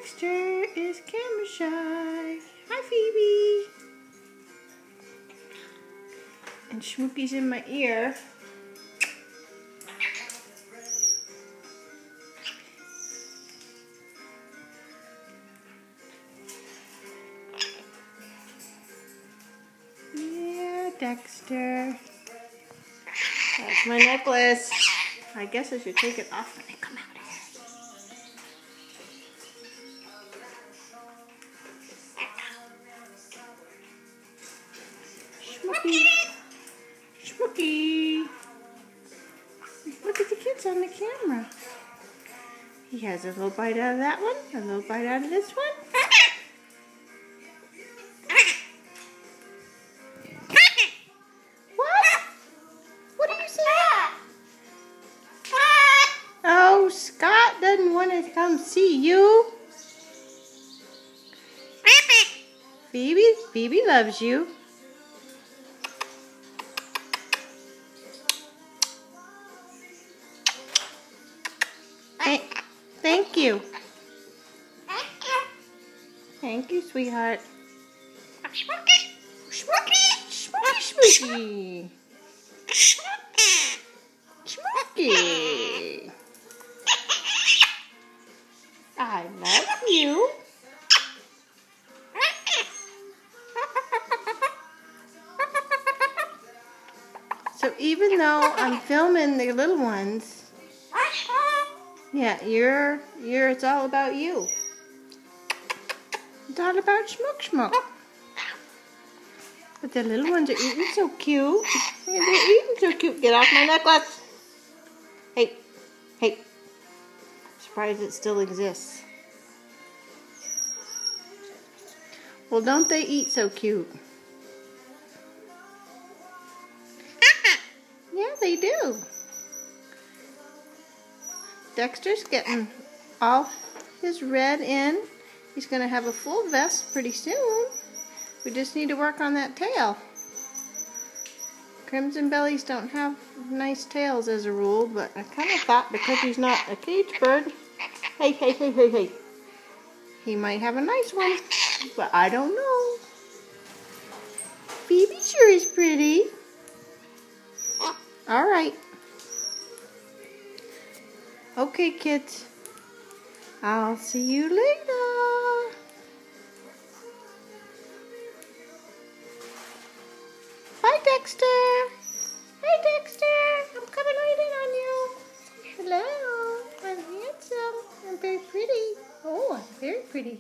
Dexter is camera shy. Hi, Phoebe. And Schmookie's in my ear. Yeah, Dexter. That's my necklace. I guess I should take it off when I come out here. Schmookie. Schmookie. Look at the kids on the camera. He has a little bite out of that one, a little bite out of this one. What? What are you saying? Oh, Scott doesn't want to come see you. Phoebe loves you. Thank you. Thank you, sweetheart. Schmookie. Schmookie. Schmookie. I love you. So even though I'm filming the little ones, yeah, it's all about you. It's all about Schmook. But the little ones are eating so cute. They're eating so cute. Get off my necklace. Hey. Surprised it still exists. Well, don't they eat so cute? Yeah, they do. Dexter's getting all his red in. He's going to have a full vest pretty soon. We just need to work on that tail. Crimson bellies don't have nice tails as a rule, but I kind of thought because he's not a cage bird, hey, he might have a nice one, but I don't know. Phoebe sure is pretty. All right. Okay, kids. I'll see you later. Hi, Dexter. Hi, Dexter. I'm coming right in on you. Hello. I'm handsome. I'm very pretty. Oh, I'm very pretty.